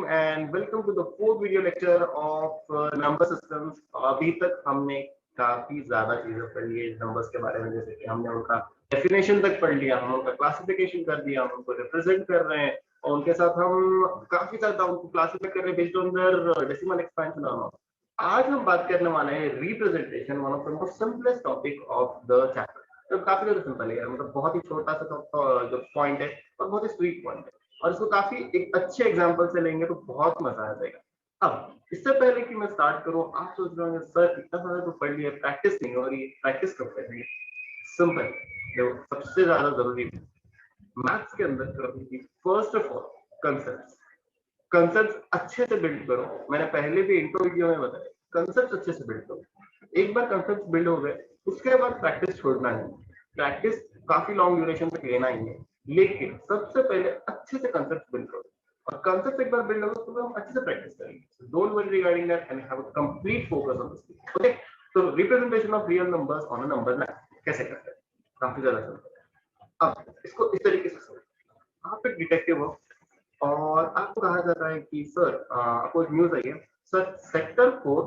and welcome to the fourth video lecture of number systems. अभी तक हमने काफी ज्यादा चीजें पढ़ ली है नंबर्स के बारे में, जैसे कि हमने उनका डेफिनेशन तक पढ़ लिया, हम उनका क्लासिफिकेशन कर दिया, हम उनको रिप्रेजेंट कर रहे हैं और उनके साथ हम काफी ज्यादा उनको क्लासिफाई कर रहे हैं based on their decimal expansion और ऑल। आज हम बात करने वाले हैं representation, one of the most simplest topic of the chapter. तो काफी ज्यादा सिंपल है यार, मतलब बहुत ही छोटा सा जो पॉइंट है और बहुत ही स्वीट पॉइंट है, और इसको काफी एक अच्छे एग्जांपल से लेंगे तो बहुत मजा आ जाएगा। अब इससे पहले कि मैं स्टार्ट करूं, आप सोच रहे होंगे सर इतना सारा तो पढ़ लिया, प्रैक्टिस नहीं हो रही, प्रैक्टिस कब करेंगे? सिंपल, जो सबसे ज्यादा जरूरी है मैथ्स के अंदर कभी भी फर्स्ट ऑफ ऑल कंसेप्ट्स अच्छे से बिल्ड करो। मैंने पहले भी इंट्रो वीडियो में बताया, कंसेप्ट्स अच्छे से बिल्ड करो। एक बार कंसेप्ट्स बिल्ड हो गए उसके बाद प्रैक्टिस छोड़ना है। प्रैक्टिस काफी लॉन्ग ड्यूरेशन तक लेना ही है, लेकिन सबसे पहले अच्छे से कंसेप्ट बिल्ड करो, और कंसेप्ट एक बार बिल्ड हो तो हम अच्छे से प्रैक्टिस करेंगे। Don't worry regarding that and have a complete focus on this. Okay, तो representation of real numbers on a number line कैसे करते हैं? काफी ज्यादा सिंपल है। अब इसको इस तरीके से समझो, आप एक डिटेक्टिव हो और आपको कहा जाता है कि सर आपको एक न्यूज आई है, sir sector 4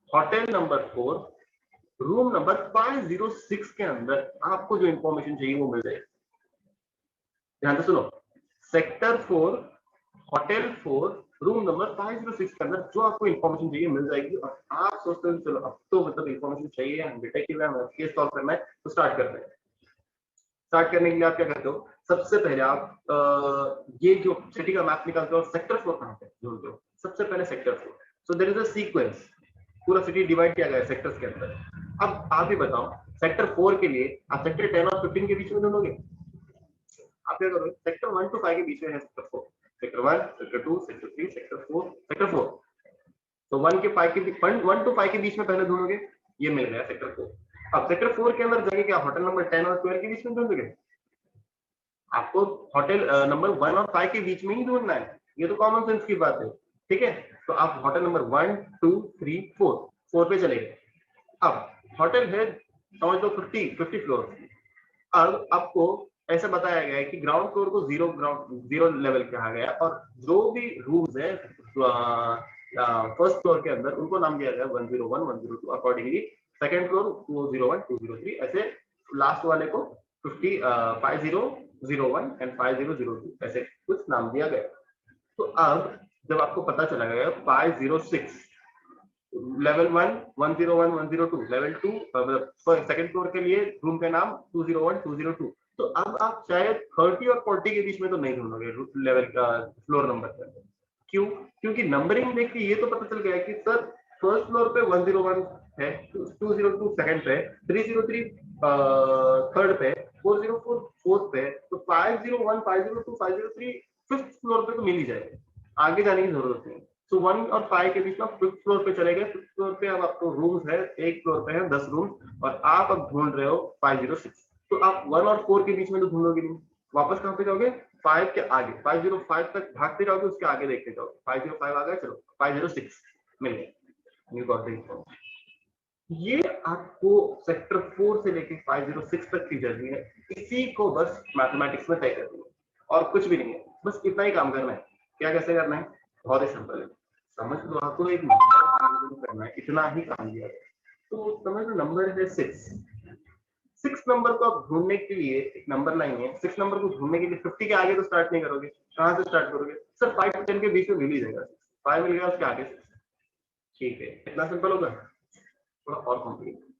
hotel number 4 room number 506 के अंदर आपको जो इंफॉर्मेशन चाहिए वो मिल जाएगी। ध्यान से सुनो, सेक्टर 4 होटल 4 रूम नंबर 506 के अंदर जो आपको इंफॉर्मेशन चाहिए मिल जाएगी। और आप सोचते हो चलो अब तो मतलब इंफॉर्मेशन चाहिए, हम डिटेक्टिव है, हमें केस सॉल्व करना है, तो स्टार्ट करते हैं। स्टार्ट करने के लिए आप क्या करते हो? सबसे पहले आप ये जो सिटी का मैप निकालते हो, सेक्टर 4 कहां पे ढूंढते हो? सबसे पहले sector 4। So there is a sequence, पूरा सिटी डिवाइड किया गया है सेक्टर्स के अंदर। अब आप ही बताओ, सेक्टर 4 के लिए आप सेक्टर 10 और 15 के बीच में ढूंढोगे? आप क्या करोगे? सेक्टर 1 to 5 के बीच में है sector 4, sector 1, sector 2, sector 3, sector 4, sector 4। तो 1 के 5 के 1 to 5 के बीच में पहले ढूंढोगे, ये मिल गया सेक्टर 4। अब सेक्टर 4 के अंदर जाके क्या होटल नंबर 10 और 12 के बीच में ढूंढोगे? आपको होटल नंबर 1 और 5 के बीच में ही ढूंढना है, ये तो कॉमन सेंस की बात है, ठीक है? तो आप होटल नंबर 1 2 3 4 पे चले गए। अब होटल है समझ लो 50 फ्लोर। अब आपको ऐसा बताया गया है कि ग्राउंड फ्लोर को जीरो लेवल कहा गया, और जो भी रूम्स है फर्स्ट फ्लोर के अंदर उनको नाम दिया गया 101 102 अकॉर्डिंगली। सेकंड फ्लोर 201 203, ऐसे लास्ट वाले को 5001 एंड 5002 ऐसे कुछ नाम दिया गया। तो अब जब आपको पता चला गया 506 लेवल 1 101 102, लेवल 2 मतलब सेकंड फ्लोर के लिए रूम का नाम 201 202, तो अब आप शायद 30 और 40 के बीच में तो नहीं ढूंढोगे लेवल का फ्लोर नंबर के अंदर। क्यों? क्योंकि नंबरिंग देख के ये तो पता चल गया कि सर फर्स्ट फ्लोर पे 101 है, 202 सेकंड पे, 303 थर्ड पे, 404 फोर्थ पे, तो 501 502 503 फिफ्थ फ्लोर पे तो मिल ही जाएगा, आगे जाने की जरूरत नहीं। तो 1 और 5 के बीच में फिफ्थ फ्लोर पे चले गए। फिफ्थ फ्लोर पे अब आपको रूम्स है, एक फ्लोर पे है 10 रूम, और आप अब ढूंढ रहे हो 506। तो आप 1 और 4 के बीच में तो ढूंढोगे नहीं, वापस कहां पे जाओगे? 5 के आगे, 505 तक भागते जाओगे, उसके आगे देखते जाओगे, 505 आ गया, चलो 506 मिल गया, न्यू गॉट द इंफॉर्मेशन। ये आपको सेक्टर 4 से लेकर 506 तक की जर्नी है, इसी को बस मैथमेटिक्स में तय करनी है और कुछ भी नहीं है, बस इतना ही काम करना है। क्या कैसे करना है? बहुत ही सिंपल है, समझ लो आपको एक नंबर करना है, इतना ही काम दिया है। तो समझ लो नंबर है 6 नंबर को आप ढूंढने के लिए एक नंबर लाइन है, 6 नंबर को ढूंढने के लिए 50 के आगे तो स्टार्ट नहीं करोगे, कहां से स्टार्ट करोगे? सर 5 to 10 के बीच में मिल ही जाएगा, 5 मिल गया उसके आगे, ठीक है, इतना सिंपल होगा। थोड़ा और कॉम्प्लिकेटेड,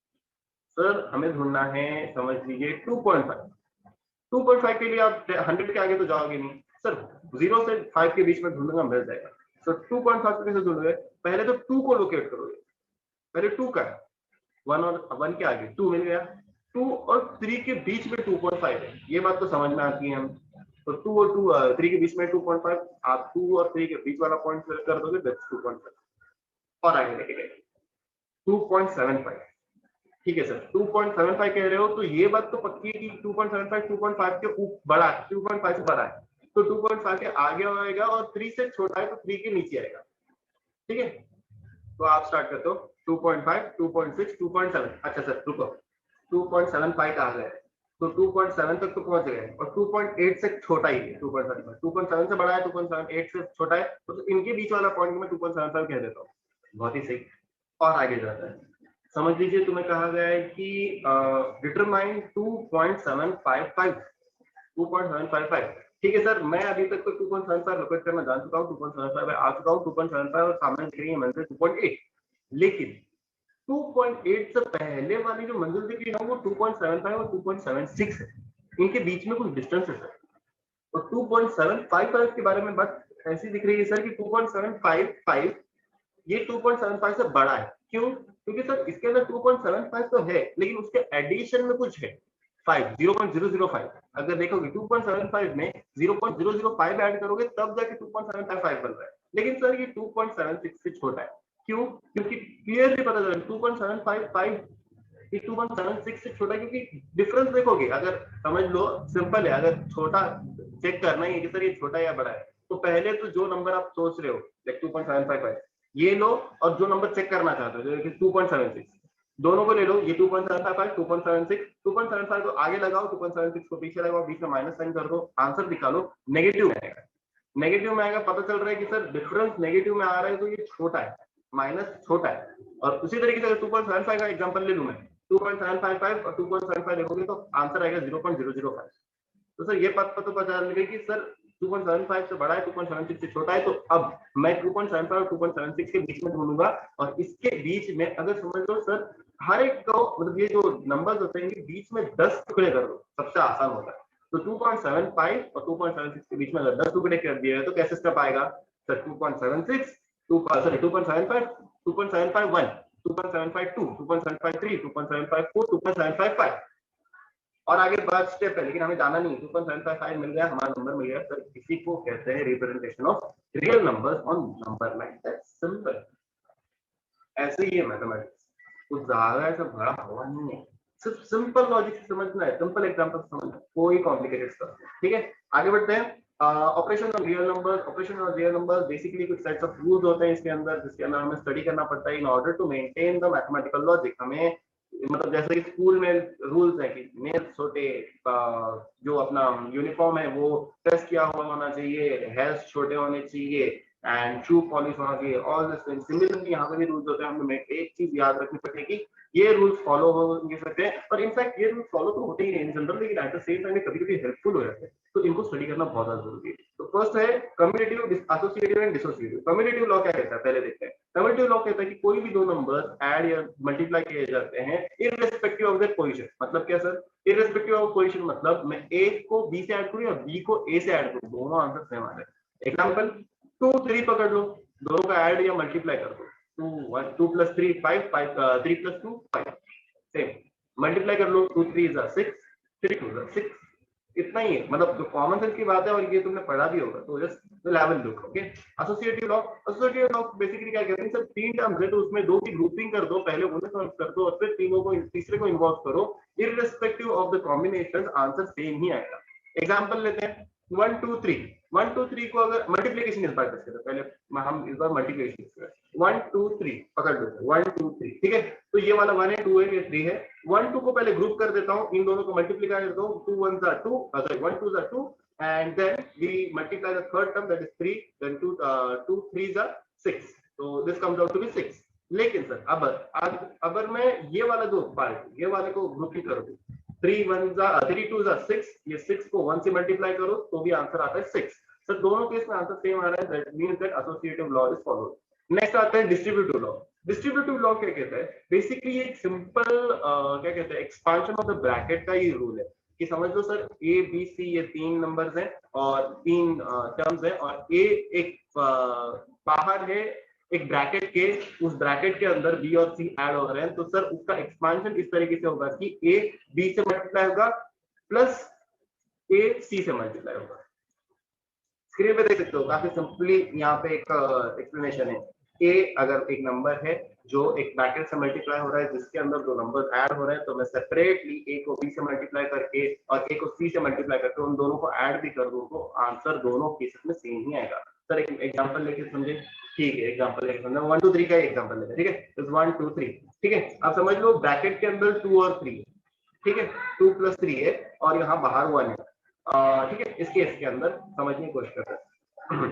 सर हमें ढूंढना है समझ लीजिए 2.5 के लिए आप 100 के आगे तो जाओगे नहीं, सर 0 से 5 के बीच में ढूंढूंगा, मिल जाएगा। सर 2.5 कैसे ढूंढोगे? पहले तो 2 को लोकेट करोगे, पहले 2 का 1 और 1 के आगे 2 मिल गया, 2 और 3 के बीच में 2.5 है, ये बात तो समझ में आती है हम। तो 2 और 3 के बीच में 2.5, आप 2 और 3 के बीच वाला पॉइंट कर दोगे, दैट्स 2.5, और आगे लेके गए 2.75, ठीक है सर 2.75 कह रहे हो, तो ये बात तो पक्की है कि 2.75 2.5 के बड़ा है, 2.5 से बड़ा है, तो 2.5 के आगे आएगा, और 3 से छोटा है तो 3 के नीचे आएगा, ठीक है? तो आप स्टार्ट करते हो 2.5 2.6 2.7, अच्छा सर रुको 2.75 कहा गया है, तो 2.7 तक तो पहुंच गए और 2.8 से छोटा ही है 2.75, 2.7 से बड़ा है, 2.78 से छोटा है, तो इनके बीच वाला पॉइंट मैं 2.75 कह देता हूँ। बहुत ही सही। और आगे जाता है, समझ लीजिए तुम्हें कहा गया है कि डिटरमाइन 2.755, 2.755। ठीक है सर, मैं अभी तक तो 2.75 लोकेट करना जान चुका हूँ, 2.75 आ चुका हूँ, 2.75 और सामने दिख रही है मंजिल 2.8, लेकिन 2.8 से पहले वाली जो मंजिल दिख रही है वो 2.75 और 2.76 है, इनके बीच में कुछ डिस्टेंस है सर। और 2.755 के बारे में बात ऐसी दिख रही है सर कि 2.755 ये 2.75 से बड़ा है। क्यों? क्योंकि सर इसके अंदर 2.75 तो है, लेकिन उसके एडिशन में कुछ है 5, 0.005। अगर देखोगे 2.75 में 0.005 ऐड करोगे तब जाके 2.755 बन रहा है, लेकिन सर ये 2.76 से छोटा है। क्यों? क्योंकि क्लियरली पता चल रहा है 2.755 ये 2.76 से छोटा है, क्योंकि डिफरेंस देखोगे, अगर समझ लो सिंपल है, अगर छोटा चेक करना ही है कि सर ये छोटा या बड़ा है, तो पहले तो जो नंबर आप सोच रहे हो लाइक 2.755 ये लो, और जो नंबर चेक करना चाहते हो जैसे 2.76 दोनों को ले लो, ये 2.755 2.76 2.75 को आगे लगाओ, 2.76 को पीछे लगाओ, बीच में माइनस साइन कर दो, आंसर निकालो, नेगेटिव में आएगा। नेगेटिव में आएगा, पता चल रहा है कि सर डिफरेंस नेगेटिव में आ रहा है तो ये छोटा है, माइनस छोटा है। और उसी तरीके से 2.75 का एग्जांपल ले लूं मैं, 2.755 और 2.75 देखोगे तो आंसर आएगा 0.005। तो सर ये पता तो पता चल गई कि सर 2.75 से बड़ा है, 2.76 से छोटा है, तो अब मैं 2.75 और 2.76 के बीच में ढूंढूंगा, और इसके बीच में अगर समझ लो सर हर एक को मतलब ये जो नंबर्स होते हैं बीच में 10 टुकड़े कर दो, सबसे आसान होता है। तो 2.75 और 2.76 के बीच में अगर 10 टुकड़े कर दिए तो कैसे स्टेप आएगा सर? 2.76 2.75 2.751 2.752 2.753 2.754 2.755 और आगे 5 स्टेप है, लेकिन हमें जाना नहीं। 2.755 मिल गया, हमारा नंबर मिल गया सर, इसी को कहते हैं representation of real numbers on number line. That's simple. ऐसे ही है मैथमेटिक्स, कुछ ज्यादा ऐसा बड़ा हवा नहीं है, सिर्फ सिंपल लॉजिक से समझना है, सिंपल एग्जांपल समझना है, कोई कॉम्प्लिकेटेड स्टफ नहीं। ठीक है, आगे बढ़ते हैं। Operation on real numbers. Operation on real numbers basically कुछ सेट्स ऑफ रूल्स होते हैं इसके अंदर, जिसके अंदर हमें स्टडी करना पड़ता है in order to maintain the mathematical logic. हमें मतलब जैसे कि स्कूल में रूल्स है कि नेल्स छोटे, जो अपना यूनिफॉर्म है वो प्रेस किया हुआ होना चाहिए, हेयर्स छोटे होने चाहिए, एंड शू पॉलिश होना चाहिए, ऑल दिस थिंग्स। सिमिलरली यहाँ पे भी रूल्स होते हैं, हमें एक चीज याद रखनी पड़ेगी, ये रूल्स फॉलो हो नहीं सकते हैं, और इनफैक्ट ये रूल्स फॉलो तो होते ही नहीं इन जनरल, लेकिन एट द सेम टाइम कभी कभी हेल्पफुल हो जाते हैं, तो इनको स्टडी करना बहुत ज्यादा जरूरी है। तो फर्स्ट है commutative, associative and dissociative. Commutative law क्या कहता है पहले देखते हैं। कम्यूटेटिव लॉ कहता है कि कोई भी दो नंबर्स ऐड या मल्टीप्लाई किए जाते हैं इररिस्पेक्टिव ऑफ देयर पोजीशन। मतलब क्या सर? इररिस्पेक्टिव ऑफ पोजीशन मतलब मैं ए को बी से ऐड करूं या बी को ए से ऐड करूं, दोनों आंसर सेम आ रहे हैं। एग्जांपल 2 3 पकड़ लो, दोनों का ऐड या मल्टीप्लाई कर दो, 2 1 2 + 3 5 5 3 + 2 5, सेम। मल्टीप्लाई कर लो, 2 3 = 6 3 2 = 6, इतना ही है। मतलब जो कॉमन सेंस की बात है और ये तुमने पढ़ा भी होगा, तो just level look. Okay, associative law. Associative law basically क्या कहते हैं सर, 3 टर्म्स है तो उसमें 2 की ग्रुपिंग कर दो, पहले उन्हें सॉल्व कर दो और फिर तीनों को तीसरे को इन्वॉल्व करो, irrespective of the combinations answer same ही आएगा। एग्जांपल लेते हैं 1 2 3। 1 2 3 को अगर मल्टीप्लिकेशन इस बार करते हैं, पहले हम इस बार मल्टीप्लिकेशन करें। 1 2 3 पकड़ लो, 1 2 3, ठीक है। तो ये वाला 1 है, 2 है, ये 3 है। 1 2 को पहले ग्रुप कर देता हूं, इन दोनों को मल्टीप्लाई कर दो, 2 1 = 2, 1 2 = 2, and then we multiply the third term, that is 3, then 2 3 = 6, so this comes out to be 6। लेकिन सर अगर मैं ये वाला जो पार्ट, ये वाले को ग्रुपिंग कर दूं, 3 2 = 6, ये 6 को 1 से मल्टीप्लाई करो तो भी आंसर आता है 6। सर दोनों केस में आंसर सेम आ रहा है, that means that associative law is followed. Next आता है डिस्ट्रीब्यूटिव लॉ। डिस्ट्रीब्यूटिव लॉ क्या कहता है? बेसिकली एक सिंपल क्या कहते हैं, एक्सपांशन ऑफ द ब्रैकेट का ही रूल है कि समझ लो सर ए बी सी ये 3 नंबर्स हैं और 3 टर्म्स हैं, और ए एक बाहर है एक ब्रैकेट के, उस ब्रैकेट के अंदर बी और सी ऐड हो रहे हैं, तो सर उसका एक्सपांशन इस तरीके से होगा कि ए बी से मल्टीप्लाई होगा प्लस ए सी से मल्टीप्लाई होगा। स्क्रीन पे देख सकते हो, काफी सिंपली यहाँ पे एक एक्सप्लेनेशन है। ए अगर एक नंबर है जो एक ब्रैकेट से मल्टीप्लाई हो रहा है, जिसके अंदर दो नंबर ऐड हो रहे हैं, तो मैं सेपरेटली ए को बी से मल्टीप्लाई करके और ए को सी से मल्टीप्लाई करके उन दोनों को ऐड भी कर दूं तो आंसर दोनों केसेस में सेम ही आएगा। सर एक एग्जांपल लेके समझे? ठीक है, एग्जांपल लेके समझो। 1 2 3 का एग्जांपल लेते हैं, ठीक है। 1 2 3, ठीक है। अब समझ लो ब्रैकेट के अंदर 2 और 3, ठीक है, 2 + 3 है और यहाँ बाहर 1 है, ठीक है। इस केस के अंदर समझने की कोशिश करते हैं।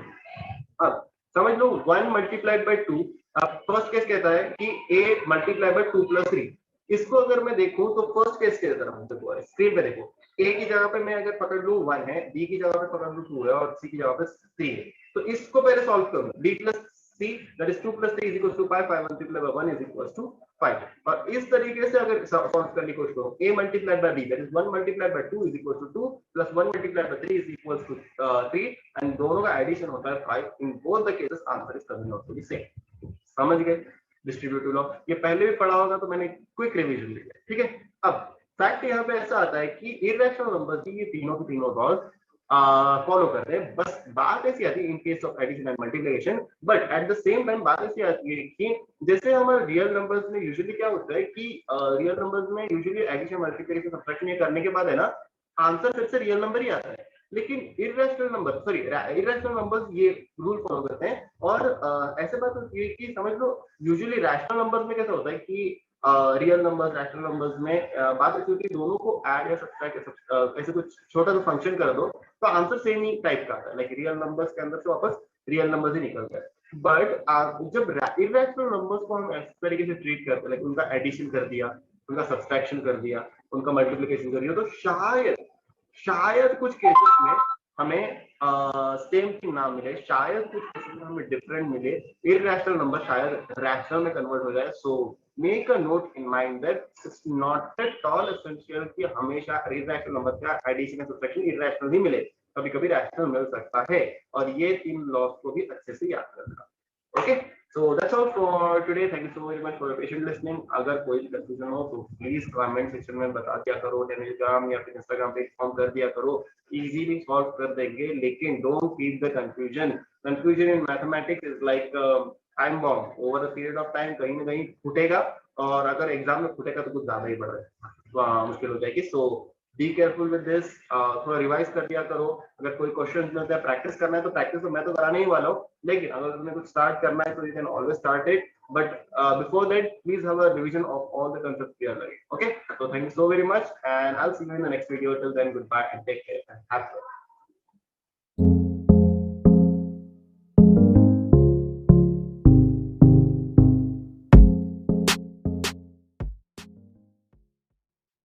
अब समझ लो 1 × 2, अब फर्स्ट केस कहता है कि a × 2 + 3। इसको अगर मैं देखूं तो फर्स्ट केस के तरफ देखो, स्क्रीन पे देखो, a की जगह पे मैं अगर पकड़ लूं 1 है, b की जगह पे पकड़ लूं 2 है और c की जगह पे 3 है, तो इसको पहले सॉल्व करूं, b + c दैट इज 2 + 3 = 5, 5 × 1 = 5। और इस तरीके से अगर सॉल्व करने की कोशिश करो, a × b that is 1 × 2 = 2 + 1 × 3 = 3, and दोनों का एडिशन होता है 5। In both the cases answer is coming out to be same. समझ गए डिस्ट्रीब्यूटिव लॉ? ये पहले भी पढ़ा होगा तो मैंने क्विक रिवीजन लिया, ठीक है। अब फैक्ट यहाँ पे ऐसा आता है कि इर्रेशनल नंबर्स की ये तीनों की तीनों लॉज फॉलो करते हैं। बस बात ऐसी आती है in case of addition and multiplication, but at the same time बात ऐसी आती है कि जैसे हमारे रियल नंबर्स में यूजुअली क्या होता है कि रियल नंबर्स में यूजुअली एडिशन मल्टीप्लिकेशन सब्ट्रैक्शन ये करने के बाद है ना, आंसर फिर से रियल नंबर ही आता है। लेकिन इर्रेशनल नंबर्स ये रूल फॉलो करते हैं। और ऐसे बात होती है कि समझ लो यूजुअली रैशनल नंबर्स में कैसा होता है कि रियल नंबर्स रैशनल नंबर्स में बात ऐसी होती है दोनों को ऐड या सब्ट्रैक्ट ऐसे कुछ छोटा सा फंक्शन कर दो तो आंसर सेम ही टाइप का आता है, लाइक रियल नंबर्स के अंदर से वापस रियल नंबर्स ही निकलता है। बट जब इर्रेशनल नंबर्स को हम इस तरीके से ट्रीट करते हैं, लाइक उनका एडिशन कर दिया, उनका सब्ट्रैक्शन कर दिया, उनका मल्टीप्लिकेशन कर दिया, तो शायद कुछ केसेस में हमें सेम थिंग ना मिले, शायद कुछ केसेस में हमें डिफरेंट मिले, इर्रेशनल नंबर शायद रैशनल में कन्वर्ट हो जाए। So make a note in mind that it's not at all essential कि हमेशा इर्रेशनल नंबर का एडिशन या सब्ट्रैक्शन इर्रेशनल ही मिले, कभी कभी रैशनल मिल सकता है। और ये तीन लॉज को भी अच्छे से याद रखना। Okay, so that's all for today. Thank you so very much for your patient listening. अगर कोई भी कंफ्यूजन हो तो प्लीज कमेंट सेक्शन में बता दिया करो, टेलीग्राम या फिर इंस्टाग्राम पे इन्फॉर्म कर दिया करो, इजीली सॉल्व कर देंगे। लेकिन don't keep the confusion in mathematics is like time bomb, over the period of time कहीं ना कहीं फूटेगा, और अगर एग्जाम में फूटेगा तो कुछ ज्यादा ही बड़ा मुश्किल हो जाएगी। सो बी केयरफुल विद दिस, थोड़ा रिवाइज कर दिया करो। अगर कोई क्वेश्चन मिलता है, प्रैक्टिस करना है तो प्रैक्टिस तो मैं तो कराने ही वाला हूँ, लेकिन अगर तुम्हें कुछ स्टार्ट करना है तो you can always start it, but before that please have a revision of all the concepts we are learning. Okay, so thank you so very much and I'll see you in the next video. Till then, goodbye and take care and have fun.